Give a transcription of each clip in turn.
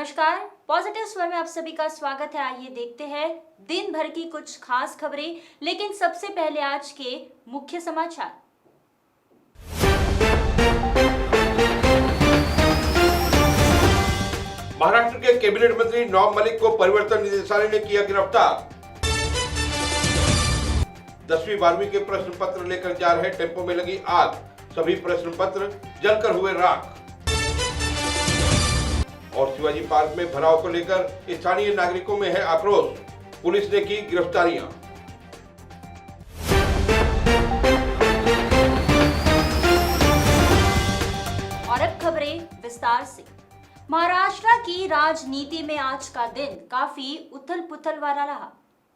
नमस्कार, पॉजिटिव स्वर में आप सभी का स्वागत है। आइए देखते हैं दिन भर की कुछ खास खबरें, लेकिन सबसे पहले आज के मुख्य समाचार। महाराष्ट्र के कैबिनेट मंत्री नवाब मलिक को परिवर्तन निदेशालय ने किया गिरफ्तार। 10वीं 12वीं के प्रश्न पत्र लेकर जा रहे टेम्पो में लगी आग, सभी प्रश्न पत्र जलकर हुए राख। और शिवाजी पार्क में भराव को लेकर स्थानीय नागरिकों में है आक्रोश, पुलिस ने की गिरफ्तारियां। और अब खबरें विस्तार से। महाराष्ट्र की राजनीति में आज का दिन काफी उथल पुथल वाला रहा।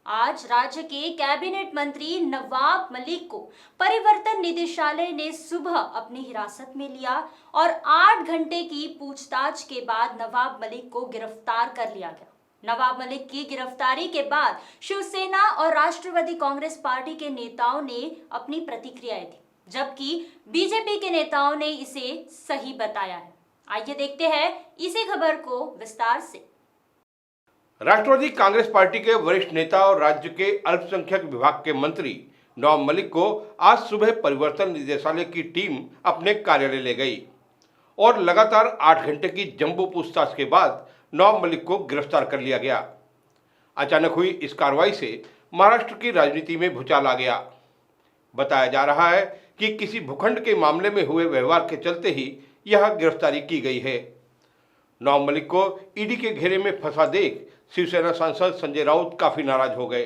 आज राज्य के कैबिनेट मंत्री नवाब मलिक को परिवर्तन निदेशालय ने सुबह अपनी हिरासत में लिया और 8 घंटे की पूछताछ के बाद नवाब मलिक को गिरफ्तार कर लिया गया। नवाब मलिक की गिरफ्तारी के बाद शिवसेना और राष्ट्रवादी कांग्रेस पार्टी के नेताओं ने अपनी प्रतिक्रियाएं दी, जबकि बीजेपी के नेताओं ने इसे सही बताया है। आइए देखते हैं इसी खबर को विस्तार से। राष्ट्रवादी कांग्रेस पार्टी के वरिष्ठ नेता और राज्य के अल्पसंख्यक विभाग के मंत्री नवाब मलिक को आज सुबह परिवर्तन निदेशालय की टीम अपने कार्यालय ले गई और लगातार 8 घंटे की जंबो पूछताछ के बाद नवाब मलिक को गिरफ्तार कर लिया गया। अचानक हुई इस कार्रवाई से महाराष्ट्र की राजनीति में भूचाल आ गया। बताया जा रहा है कि किसी भूखंड के मामले में हुए व्यवहार के चलते ही यह गिरफ्तारी की गई है। नवाब मलिक को ईडी के घेरे में फंसा देख शिवसेना सांसद संजय राउत काफी नाराज हो गए।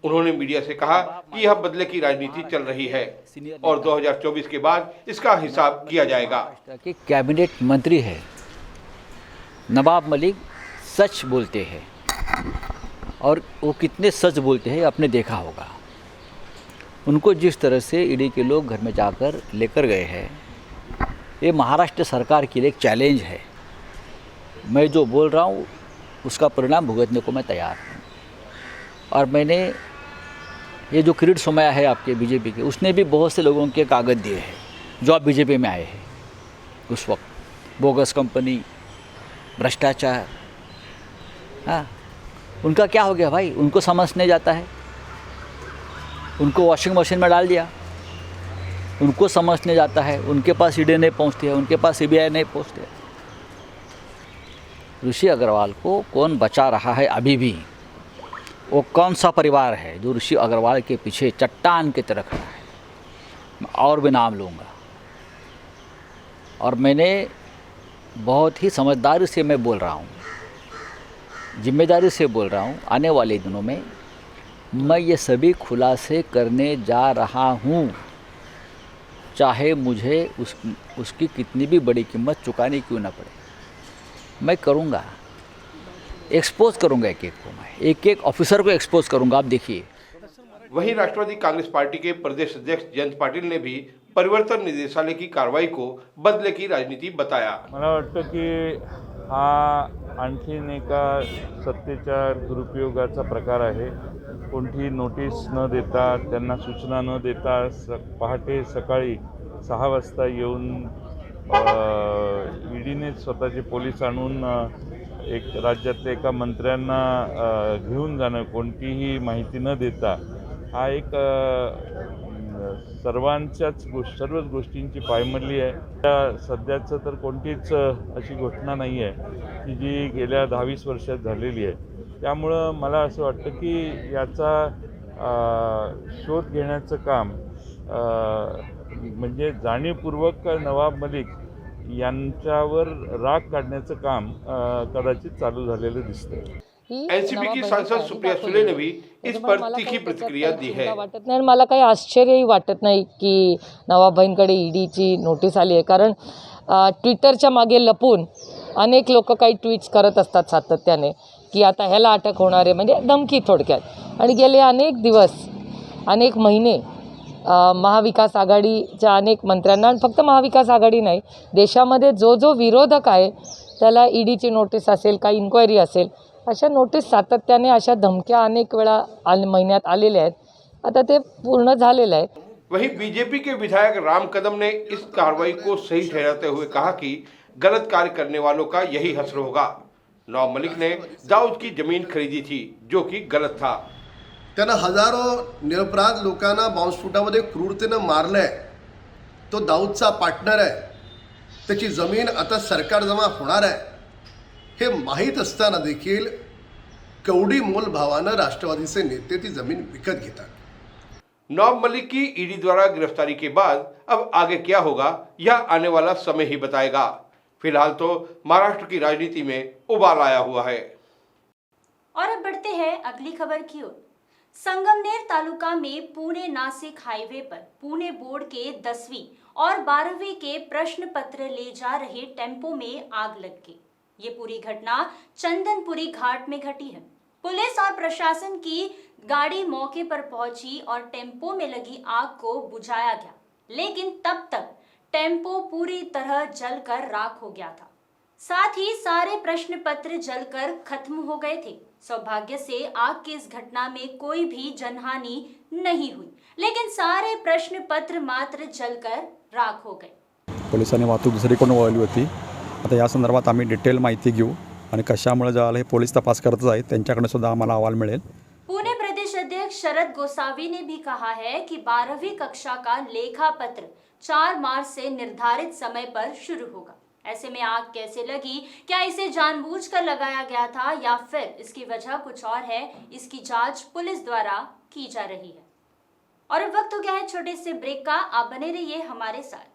उन्होंने मीडिया से कहा कि यह बदले की राजनीति चल रही है और 2024 के बाद इसका हिसाब किया जाएगा। कि कैबिनेट मंत्री है नवाब मलिक, सच बोलते हैं और वो कितने सच बोलते हैं आपने देखा होगा। उनको जिस तरह से ईडी के लोग घर में जाकर लेकर गए हैं, ये महाराष्ट्र सरकार के लिए एक चैलेंज है। मैं जो बोल रहा हूँ उसका परिणाम भुगतने को मैं तैयार हूँ। और मैंने ये जो किरीट सोमैया है आपके बीजेपी के, उसने भी बहुत से लोगों के कागज़ दिए हैं जो आप बीजेपी में आए हैं उस वक्त। बोगस कंपनी, भ्रष्टाचार, हाँ, उनका क्या हो गया भाई? उनको समझने जाता है, उनको वॉशिंग मशीन में डाल दिया। उनको समझने जाता है, उनके पास ईडी नहीं पहुँचती है, उनके पास सीबीआई नहीं पहुँचती है। ऋषि अग्रवाल को कौन बचा रहा है अभी भी? वो कौन सा परिवार है जो ऋषि अग्रवाल के पीछे चट्टान की तरह खड़ा है? मैं और भी नाम लूँगा। और मैंने बहुत ही समझदारी से मैं बोल रहा हूँ, जिम्मेदारी से बोल रहा हूँ। आने वाले दिनों में मैं ये सभी खुलासे करने जा रहा हूँ, चाहे मुझे उसकी कितनी भी बड़ी कीमत चुकानी क्यों ना पड़े। मैं करूँगा, एक्सपोज करूँगा एक एक को, मैं एक एक ऑफिसर को एक्सपोज करूँगा। आप देखिए। वहीं राष्ट्रवादी कांग्रेस पार्टी के प्रदेश अध्यक्ष जयंत पाटिल ने भी परिवर्तन निदेशालय की कार्रवाई को बदले की राजनीति बताया। मला वाटतं की हा आणखीन एका सत्तेच्या दुरुपयोगाचा प्रकार आहे। कोणतीही नोटीस न देता, त्यांना सूचना न देता पहाटे सकाळी 6 वाजता येऊन ईडीने स्वतःचे पोलीस आणून एक राज्यातल्या एका मंत्र्यांना घेऊन जाणं, कोणतीही माहिती न देता, हा एक सर्वच गोष्टींची पायमल्ली आहे। त्या सध्याचं तर कोणतीच अशी घटना नाही आहे की जी गेल्या 10-20 वर्षात झालेली आहे। त्यामुळं मला असं वाटतं की याचा शोध घेण्याचं काम म्हणजे जाणीवपूर्वक नवाब मलिक यांच्यावर राग काढण्याचं काम कदाचित चालू झालेलं दिसतंय। एनसीपी की सांसद सुप्रिया सुले ने भी इस पर तीखी प्रतिक्रिया दी है। वाटत नाही, मला काही आश्चर्यही वाटत नाही की नवाबभाईंकडे ईडीची नोटीस आली आहे, कारण ट्विटरच्या मागे लपून अनेक लोक काही ट्विट्स करत असतात सातत्याने की आता ह्याला अटक होणार आहे, म्हणजे धमकी थोडक्यात। आणि गेले अनेक दिवस, अनेक महिने महाविकास आघाडीच्या अनेक मंत्र्यांना, आणि फक्त महाविकास आघाडी नाही, देशामध्ये जो विरोधक आहे त्याला ईडीची नोटीस असेल, काही इन्क्वायरी असेल, अशा नोटीस सातत्याने, अशा धमक्या अनेक वेळा महिन्यात आलेल्या आहेत। आता ते पूर्ण झालेलं आहे। वहीं बीजेपी के विधायक राम कदम ने इस कार्रवाई को सही ठहराते हुए कहा कि गलत कार्य करने वालों का यही हश्र होगा। नवाब मलिक ने दाऊद की जमीन खरीदी थी, जो कि गलत था। त्यानं हजारो निरपराध लोकांना बॉम्बस्फोटामध्ये क्रूरतेनं मारलंय। तो दाऊदचा पार्टनर आहे, त्याची जमीन आता सरकार जमा होणार आहे हे माहीत असताना देखील कवडी मोल भावानं राष्ट्रवादीचे नेते ती जमीन विकत घेतात। नवाब मलिक की ईडी द्वारा गिरफ्तारी के बाद अब आगे क्या होगा, यह आने वाला समय ही बताएगा। फिलहाल तो महाराष्ट्र की राजनीति में उबाल आया हुआ है। और अब बढ़ते हैं अगली खबर की ओर। संगमनेर तालुका में पुणे नासिक हाईवे पर पुणे बोर्ड के 10वीं और 12वीं के प्रश्न पत्र ले जा रहे टेम्पो में आग लग गई। ये पूरी घटना चंदनपुरी घाट में घटी है। पुलिस और प्रशासन की गाड़ी मौके पर पहुंची और टेम्पो में लगी आग को बुझाया गया, लेकिन तब तक टेम्पो पूरी तरह जलकर राख हो गया था। साथ ही सारे प्रश्न पत्र जलकर खत्म हो गए थे। सौभाग्य से आग की इस घटना में कोई भी जनहानि नहीं हुई, लेकिन सारे प्रश्न पत्र मात्र जलकर राख हो गए। पोलिसांनी वाहतूक दुसरीकडून वळवली होती। आता या संदर्भात आम्ही डिटेल माहिती घेऊ आणि कशामुळे झालं हे पोलीस तपास करत आहेत, त्यांच्याकडे सुद्धा आम्हाला अहवाल मिळेल। पुणे प्रदेश अध्यक्ष शरद गोसावी ने भी कहा है कि 12वीं कक्षा का लेखा पत्र 4 मार्च से निर्धारित समय पर शुरू होगा। ऐसे में आग कैसे लगी, क्या इसे जानबूझकर लगाया गया था या फिर इसकी वजह कुछ और है, इसकी जांच पुलिस द्वारा की जा रही है। और अब वक्त हो गया है छोटे से ब्रेक का, आप बने रहिए हमारे साथ।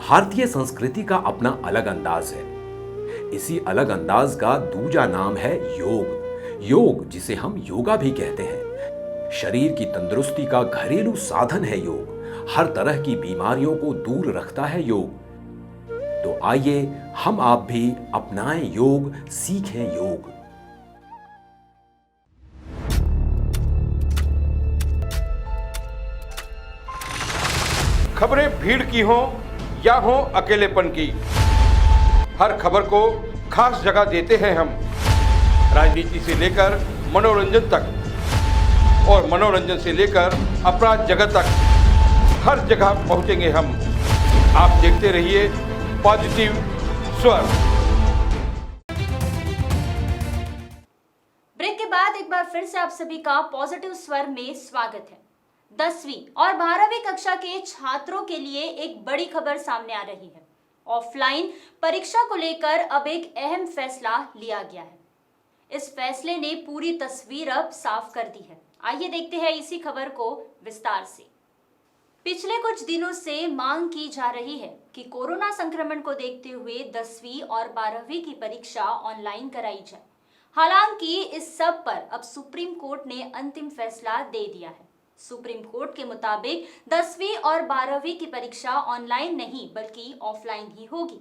भारतीय संस्कृति का अपना अलग अंदाज है। इसी अलग अंदाज का दूजा नाम है योग। योग, जिसे हम योगा भी कहते हैं, शरीर की तंदुरुस्ती का घरेलू साधन है योग। हर तरह की बीमारियों को दूर रखता है योग। तो आइए हम आप भी अपनाएं योग, सीखें योग। खबरें भीड़ की हों या हो अकेलेपन की, हर खबर को खास जगह देते हैं हम। राजनीति से लेकर मनोरंजन तक और मनोरंजन से लेकर अपराध जगत तक, हर जगह पहुंचेंगे हम। आप देखते रहिए पॉजिटिव स्वर। ब्रेक के बाद एक बार फिर से आप सभी का पॉजिटिव स्वर में स्वागत है। 10वीं और 12वीं कक्षा के छात्रों के लिए एक बड़ी खबर सामने आ रही है। ऑफलाइन परीक्षा को लेकर अब एक अहम फैसला लिया गया है। इस फैसले ने पूरी तस्वीर अब साफ कर दी है। आइए देखते हैं इसी खबर को विस्तार से। पिछले कुछ दिनों से मांग की जा रही है कि कोरोना संक्रमण को देखते हुए 10वीं और 12वीं की परीक्षा ऑनलाइन कराई जाए। हालांकि इस सब पर अब सुप्रीम कोर्ट ने अंतिम फैसला दे दिया है। सुप्रीम कोर्ट के मुताबिक 10वीं और 12वीं की परीक्षा ऑनलाइन नहीं बल्कि ऑफलाइन ही होगी।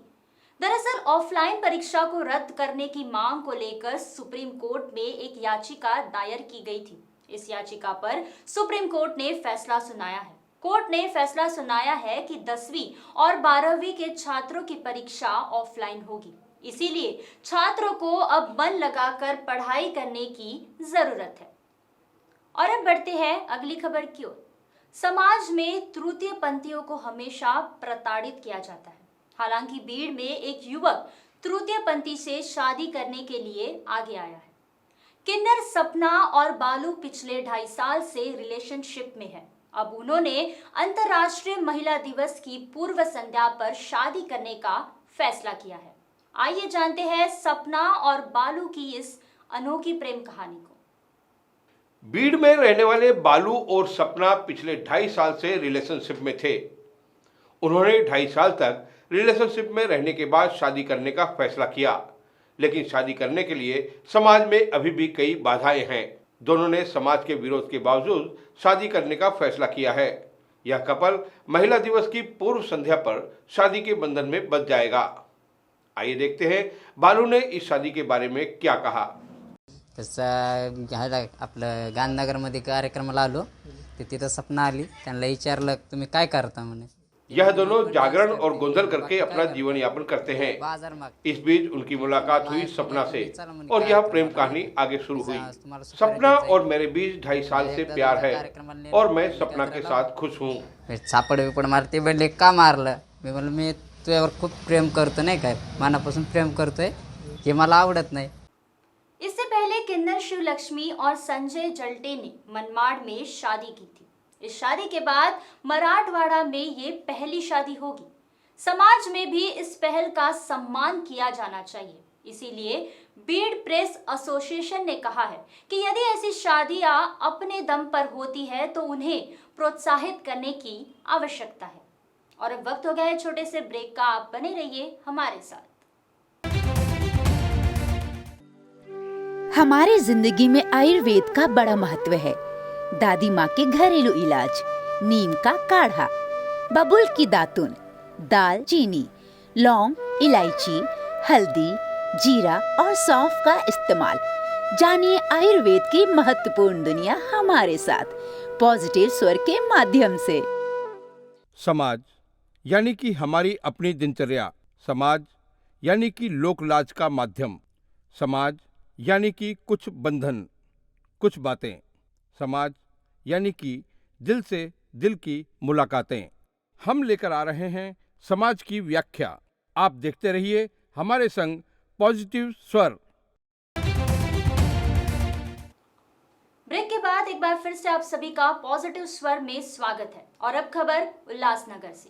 दरअसल ऑफलाइन परीक्षा को रद्द करने की मांग को लेकर सुप्रीम कोर्ट में एक याचिका दायर की गई थी। इस याचिका पर सुप्रीम कोर्ट ने फैसला सुनाया है। कोर्ट ने फैसला सुनाया है कि 10वीं और 12वीं के छात्रों की परीक्षा ऑफलाइन होगी। इसीलिए छात्रों को अब मन लगाकर पढ़ाई करने की जरूरत है। और अब बढ़ते हैं अगली खबर की ओर। समाज में तृतीय पंथियों को हमेशा प्रताड़ित किया जाता है। हालांकि बीड़ में एक युवक तृतीय पंथी से शादी करने के लिए आगे आया है। किन्नर सपना और बालू पिछले 2.5 साल से रिलेशनशिप में है। अब उन्होंने अंतर्राष्ट्रीय महिला दिवस की पूर्व संध्या पर शादी करने का फैसला किया है। आइए जानते हैं सपना और बालू की इस अनोखी प्रेम कहानी को। बीड़ में रहने वाले बालू और सपना पिछले 2.5 साल से रिलेशनशिप में थे। उन्होंने 2.5 साल तक रिलेशनशिप में रहने के बाद शादी करने का फैसला किया, लेकिन शादी करने के लिए समाज में अभी भी कई बाधाएं हैं। दोनों ने समाज के विरोध के बावजूद शादी करने का फैसला किया है। यह कपल महिला दिवस की पूर्व संध्या पर शादी के बंधन में बंध जाएगा। आइए देखते हैं बालू ने इस शादी के बारे में क्या कहा। तसं ह्याला आपलं गांधीनगरमध्ये कार्यक्रमाला आलो, तिथं सपना आली. त्यांना विचारलं तुम्ही काय करता म्हणे. यह दोनों जागरण और गोंधल करके अपना जीवन यापन करते हैं। बाजार माग इस बीच उनकी मुलाकात हुई सपना से और यह प्रेम कहानी आगे शुरू हुई। सपना और मेरे बीच 2.5 साल से प्यार है और मैं सपना के साथ खुश हूँ। सापड बिपड मारते म्हणले का मारलं मी म्हणलं मी तुझ्यावर खूप प्रेम करतो नाही काय मनापासून प्रेम करतोय हे मला आवडत नाही। इससे पहले किन्नर शिवलक्ष्मी और संजय जल्टे ने मनमाड़ में शादी की थी। इस शादी के बाद मराठवाड़ा में ये पहली शादी होगी। समाज में भी इस पहल का सम्मान किया जाना चाहिए। इसीलिए बीड़ प्रेस एसोसिएशन ने कहा है कि यदि ऐसी शादियां अपने दम पर होती है तो उन्हें प्रोत्साहित करने की आवश्यकता है। और अब वक्त हो गया है छोटे से ब्रेक का, आप बने रहिए हमारे साथ। हमारी जिंदगी में आयुर्वेद का बड़ा महत्व है। दादी माँ के घरेलू इलाज, नीम का काढ़ा, बबुल की दातुन, दाल चीनी, लौंग, इलायची, हल्दी, जीरा और सौंफ का इस्तेमाल। जानिए आयुर्वेद की महत्वपूर्ण दुनिया हमारे साथ पॉजिटिव स्वर के माध्यम से। समाज यानी कि हमारी अपनी दिनचर्या, समाज यानी कि लोक लाज का माध्यम, समाज यानी कि कुछ बंधन, कुछ बातें, समाज यानी कि दिल से दिल की मुलाकातें। हम लेकर आ रहे हैं समाज की व्याख्या। आप देखते रहिए हमारे संग पॉजिटिव स्वर। ब्रेक के बाद एक बार फिर से आप सभी का पॉजिटिव स्वर में स्वागत है। और अब खबर उल्लासनगर से।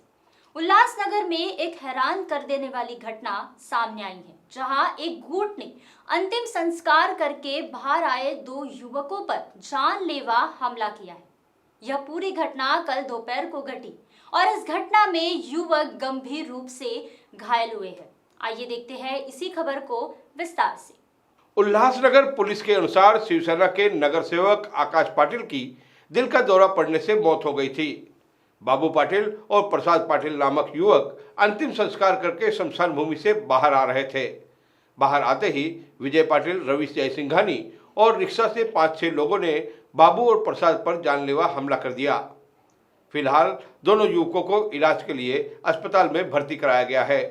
उल्लासनगर में एक हैरान कर देने वाली घटना सामने आई है, जहां एक गुट ने अंतिम संस्कार करके बाहर आए 2 युवकों पर जानलेवा हमला किया है। यह पूरी घटना कल दोपहर को घटी और इस घटना में युवक गंभीर रूप से घायल हुए हैं। आइए देखते हैं इसी खबर को विस्तार से। उल्लासनगर पुलिस के अनुसार शिवसेना के नगर सेवक आकाश पाटिल की दिल का दौरा पड़ने से मौत हो गई थी। बाबू पाटिल और प्रसाद पाटिल नामक युवक अंतिम संस्कार करके शमशान भूमि से बाहर आ रहे थे। बाहर आते ही विजय पाटिल, रवि जयसिंघानी और रिक्शा से 5-6 लोगों ने बाबू और प्रसाद पर जानलेवा हमला कर दिया। फिलहाल दोनों युवकों को इलाज के लिए अस्पताल में भर्ती कराया गया है।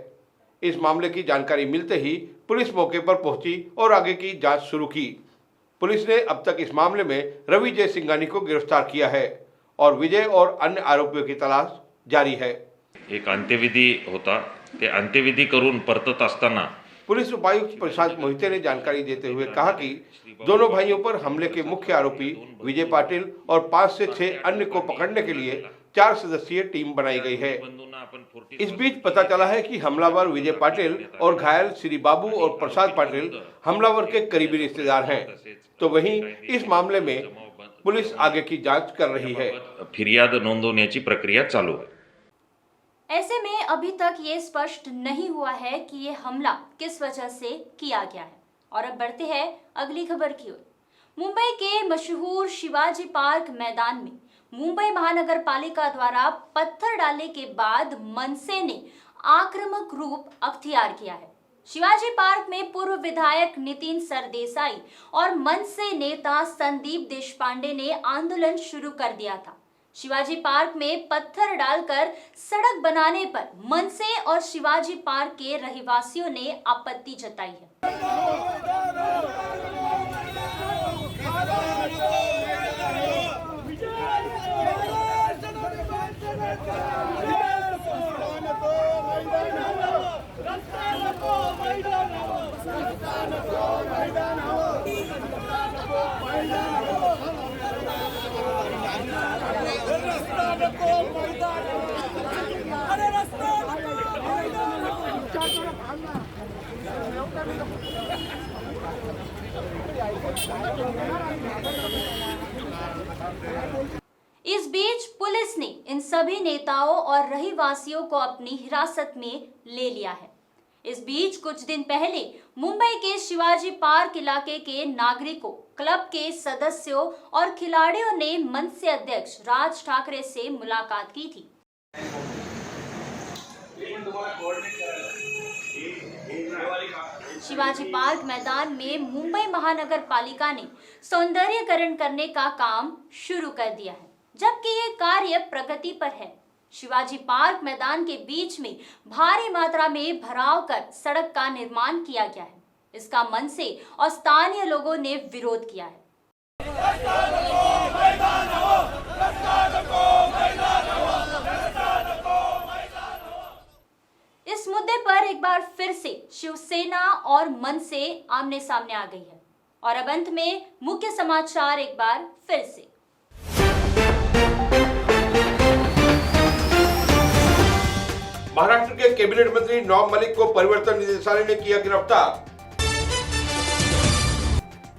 इस मामले की जानकारी मिलते ही पुलिस मौके पर पहुंची और आगे की जांच शुरू की। पुलिस ने अब तक इस मामले में रवि जयसिंघानी को गिरफ्तार किया है और विजय और अन्य आरोपियों की तलाश जारी है। एक अंत्यविधी होता, ते अंत्यविधी करून परतत असताना पुलिस उपायुक्त प्रसाद मोहिते ने जानकारी देते हुए कहा कि दोनों भाइयों पर हमले के मुख्य आरोपी विजय पाटिल और 5 से 6 अन्य को पकड़ने के लिए 4 सदस्यीय टीम बनाई गई है। इस बीच पता चला है कि हमलावर विजय पाटिल और घायल श्री बाबू और प्रसाद पाटिल हमलावर के करीबी रिश्तेदार हैं। तो वहीं इस मामले में पुलिस आगे की जांच कर रही है। फिर्याद नोंदवण्याची प्रक्रिया चालू है। ऐसे में अभी तक ये स्पष्ट नहीं हुआ है कि ये हमला किस वजह से किया गया है। और अब बढ़ते हैं अगली खबर की ओर। मुंबई के मशहूर शिवाजी पार्क मैदान में मुंबई महानगर पालिका द्वारा पत्थर डालने के बाद मनसे ने आक्रामक रूप अख्तियार किया है। शिवाजी पार्क में पूर्व विधायक नितिन सरदेसाई और मनसे नेता संदीप देशपांडे ने आंदोलन शुरू कर दिया था। शिवाजी पार्क में पत्थर डालकर सड़क बनाने पर मनसे और शिवाजी पार्क के रहवासियों ने आपत्ति जताई है। इस बीच पुलिस ने इन सभी नेताओं और रहीवासियों को अपनी हिरासत में ले लिया है। इस बीच कुछ दिन पहले मुंबई के शिवाजी पार्क इलाके के नागरिकों, क्लब के सदस्यों और खिलाड़ियों ने मनसे अध्यक्ष राज ठाकरे से मुलाकात की थी। शिवाजी पार्क मैदान में मुंबई महानगर पालिका ने सौंदर्यीकरण करने का काम शुरू कर दिया है, जबकि ये कार्य प्रगति पर है। शिवाजी पार्क मैदान के बीच में भारी मात्रा में भराव कर सड़क का निर्माण किया गया है। इसका मनसे और स्थानीय लोगों ने विरोध किया है। इस मुद्दे पर एक बार फिर से शिवसेना और मनसे आमने सामने आ गई है। और अब अंत में मुख्य समाचार एक बार फिर से। महाराष्ट्र के कैबिनेट मंत्री नवाब मलिक को परिवर्तन निदेशालय ने किया गिरफ्तार।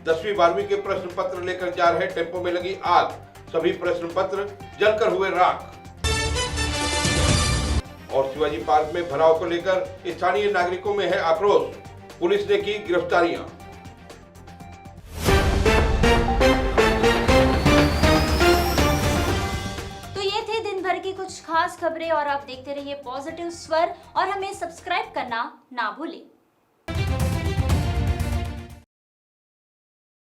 10वीं 12वीं के प्रश्न पत्र लेकर जा रहे टेम्पो में लगी आग, सभी प्रश्न पत्र जलकर हुए राख। और शिवाजी पार्क में भराव को लेकर स्थानीय नागरिकों में है आक्रोश, पुलिस ने की गिरफ्तारियां। तो ये थे दिन भर की कुछ खास खबरें और आप देखते रहिए पॉजिटिव स्वर और हमें सब्सक्राइब करना ना भूलें।